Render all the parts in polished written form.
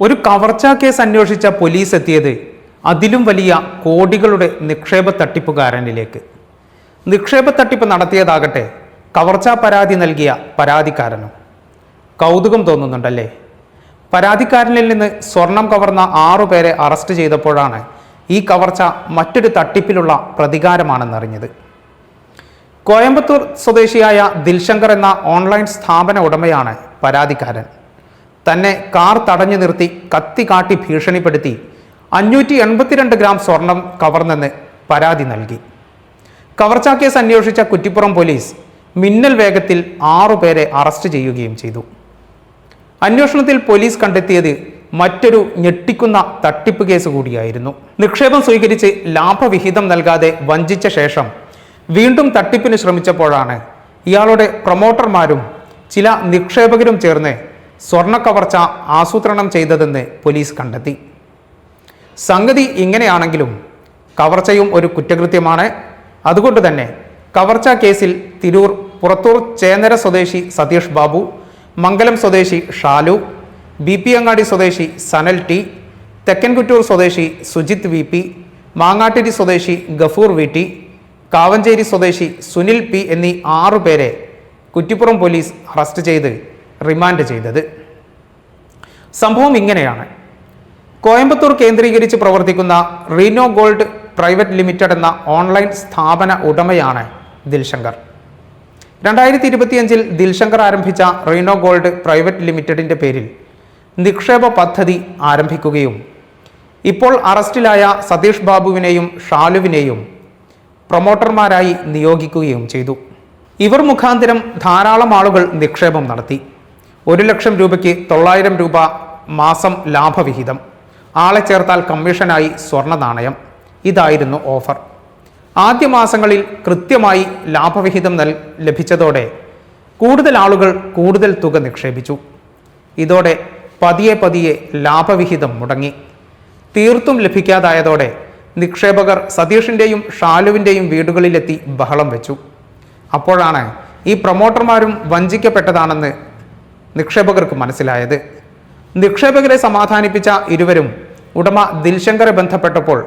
ഒരു കവർച്ചാ കേസ് അന്വേഷിച്ച പോലീസ് എത്തിയത് അതിലും വലിയ കോടികളുടെ നിക്ഷേപ തട്ടിപ്പുകാരനിലേക്ക്. നിക്ഷേപ തട്ടിപ്പ് നടത്തിയതാകട്ടെ കവർച്ചാ പരാതി നൽകിയ പരാതിക്കാരനും. കൗതുകം തോന്നുന്നുണ്ടല്ലേ? പരാതിക്കാരനിൽ നിന്ന് സ്വർണം കവർന്ന 6 പേരെ അറസ്റ്റ് ചെയ്തപ്പോഴാണ് ഈ കവർച്ച മറ്റൊരു തട്ടിപ്പിലുള്ള പ്രതികാരമാണെന്നറിഞ്ഞത്. കോയമ്പത്തൂർ സ്വദേശിയായ ദിൽശങ്കർ എന്ന ഓൺലൈൻ സ്ഥാപന ഉടമയാണ് പരാതിക്കാരൻ. തന്നെ കാർ തടഞ്ഞു നിർത്തി കത്തി കാട്ടി ഭീഷണിപ്പെടുത്തി 582 ഗ്രാം സ്വർണം കവർന്നെന്ന് പരാതി നൽകി. കവർച്ചാ കേസ് അന്വേഷിച്ച കുറ്റിപ്പുറം പോലീസ് മിന്നൽ വേഗത്തിൽ 6 പേരെ അറസ്റ്റ് ചെയ്യുകയും ചെയ്തു. അന്വേഷണത്തിൽ പോലീസ് കണ്ടെത്തിയത് മറ്റൊരു ഞെട്ടിക്കുന്ന തട്ടിപ്പ് കേസ് കൂടിയായിരുന്നു. നിക്ഷേപം സ്വീകരിച്ച് ലാഭവിഹിതം നൽകാതെ വഞ്ചിച്ച ശേഷം വീണ്ടും തട്ടിപ്പിന് ശ്രമിച്ചപ്പോഴാണ് ഇയാളുടെ പ്രൊമോട്ടർമാരും ചില നിക്ഷേപകരും ചേർന്ന് സ്വർണ്ണ കവർച്ച ആസൂത്രണം ചെയ്തതെന്ന് പോലീസ് കണ്ടെത്തി. സംഗതി ഇങ്ങനെയാണെങ്കിലും കവർച്ചയും ഒരു കുറ്റകൃത്യമാണ്. അതുകൊണ്ട് തന്നെ കവർച്ചാ കേസിൽ തിരൂർ പുറത്തൂർ ചേന്നര സ്വദേശി സതീഷ് ബാബു, മംഗലം സ്വദേശി ഷാലു, BP അങ്ങാടി സ്വദേശി സനൽ ടി, തെക്കൻകുറ്റൂർ സ്വദേശി സുജിത് VP, മാങ്ങാട്ടിരി സ്വദേശി ഗഫൂർ VT, കാവഞ്ചേരി സ്വദേശി സുനിൽ P എന്നീ 6 പേരെ കുറ്റിപ്പുറം പോലീസ് അറസ്റ്റ് ചെയ്ത് റിമാൻഡ് ചെയ്തത്. സംഭവം ഇങ്ങനെയാണ്. കോയമ്പത്തൂർ കേന്ദ്രീകരിച്ച് പ്രവർത്തിക്കുന്ന റീനോ ഗോൾഡ് പ്രൈവറ്റ് ലിമിറ്റഡ് എന്ന ഓൺലൈൻ സ്ഥാപന ഉടമയാണ് ദിൽശങ്കർ. 2025 ദിൽശങ്കർ ആരംഭിച്ച റീനോ ഗോൾഡ് പ്രൈവറ്റ് ലിമിറ്റഡിൻ്റെ പേരിൽ നിക്ഷേപ പദ്ധതി ആരംഭിക്കുകയും ഇപ്പോൾ അറസ്റ്റിലായ സതീഷ് ബാബുവിനെയും ഷാലുവിനെയും പ്രൊമോട്ടർമാരായി നിയോഗിക്കുകയും ചെയ്തു. ഇവർ മുഖാന്തരം ധാരാളം ആളുകൾ നിക്ഷേപം നടത്തി. 1 ലക്ഷം രൂപയ്ക്ക് 900 രൂപ മാസം ലാഭവിഹിതം, ആളെ ചേർത്താൽ കമ്മീഷനായി സ്വർണ്ണ നാണയം. ഇതായിരുന്നു ഓഫർ. ആദ്യ മാസങ്ങളിൽ കൃത്യമായി ലാഭവിഹിതം ലഭിച്ചതോടെ കൂടുതൽ ആളുകൾ കൂടുതൽ തുക നിക്ഷേപിച്ചു. ഇതോടെ പതിയെ ലാഭവിഹിതം മുടങ്ങി. തീർത്തും ലഭിക്കാതായതോടെ നിക്ഷേപകർ സതീഷിൻ്റെയും ഷാലുവിൻ്റെയും വീടുകളിലെത്തി ബഹളം വെച്ചു. അപ്പോഴാണ് ഈ പ്രൊമോട്ടർമാരും വഞ്ചിക്കപ്പെട്ടതാണെന്ന് നിക്ഷേപകർക്ക് മനസ്സിലായത്. നിക്ഷേപകരെ സമാധാനിപ്പിച്ച ഇരുവരും ഉടമ ദിൽശങ്കറെ ബന്ധപ്പെട്ടപ്പോൾ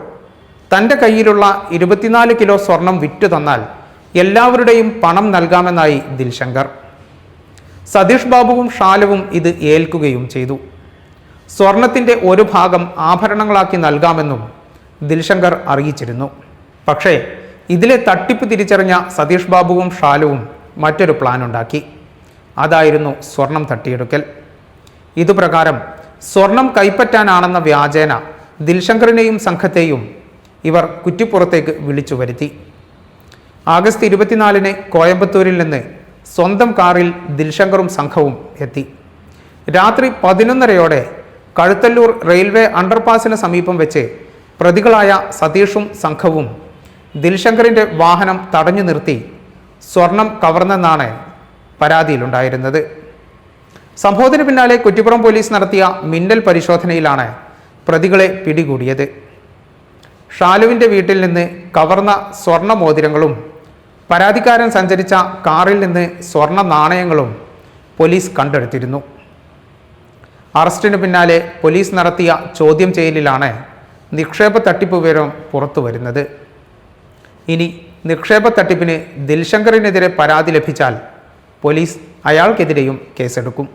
തൻ്റെ കയ്യിലുള്ള 24 കിലോ സ്വർണം വിറ്റു തന്നാൽ എല്ലാവരുടെയും പണം നൽകാമെന്നായി ദിൽശങ്കർ. സതീഷ് ബാബുവും ഷാലുവും ഇത് ഏൽക്കുകയും ചെയ്തു. സ്വർണത്തിൻ്റെ ഒരു ഭാഗം ആഭരണങ്ങളാക്കി നൽകാമെന്നും ദിൽശങ്കർ അറിയിച്ചിരുന്നു. പക്ഷേ ഇതിലെ തട്ടിപ്പ് തിരിച്ചറിഞ്ഞ സതീഷ് ബാബുവും ഷാലുവും മറ്റൊരു പ്ലാൻ ഉണ്ടാക്കി. അതായിരുന്നു സ്വർണം തട്ടിയെടുക്കൽ. ഇതുപ്രകാരം സ്വർണം കൈപ്പറ്റാനാണെന്ന വ്യാജേന ദിൽശങ്കറിനെയും സംഘത്തെയും ഇവർ കുറ്റിപ്പുറത്തേക്ക് വിളിച്ചു വരുത്തി. ആഗസ്റ്റ് 24 കോയമ്പത്തൂരിൽ നിന്ന് സ്വന്തം കാറിൽ ദിൽശങ്കറും സംഘവും എത്തി. രാത്രി 11:30 കഴുത്തല്ലൂർ റെയിൽവേ അണ്ടർപാസിന് സമീപം വെച്ച് പ്രതികളായ സതീഷും സംഘവും ദിൽശങ്കറിൻ്റെ വാഹനം തടഞ്ഞു നിർത്തി സ്വർണം കവർന്നെന്നാണ് പരാതിയിലുണ്ടായിരുന്നത്. സംഭവത്തിന് പിന്നാലെ കുറ്റിപ്പുറം പോലീസ് നടത്തിയ മിന്നൽ പരിശോധനയിലാണ് പ്രതികളെ പിടികൂടിയത്. ഷാലുവിൻ്റെ വീട്ടിൽ നിന്ന് കവർന്ന സ്വർണ്ണ മോതിരങ്ങളും പരാതിക്കാരൻ സഞ്ചരിച്ച കാറിൽ നിന്ന് സ്വർണ്ണ നാണയങ്ങളും പോലീസ് കണ്ടെടുത്തിരുന്നു. അറസ്റ്റിന് പിന്നാലെ പോലീസ് നടത്തിയ ചോദ്യം ചെയ്യലിലാണ് നിക്ഷേപ തട്ടിപ്പ് വിവരം പുറത്തു വരുന്നത്. ഇനി നിക്ഷേപ തട്ടിപ്പിന് ദിൽശങ്കറിനെതിരെ പരാതി ലഭിച്ചാൽ പോലീസ് അയാൾക്കെതിരെയും കേസെടുക്കും.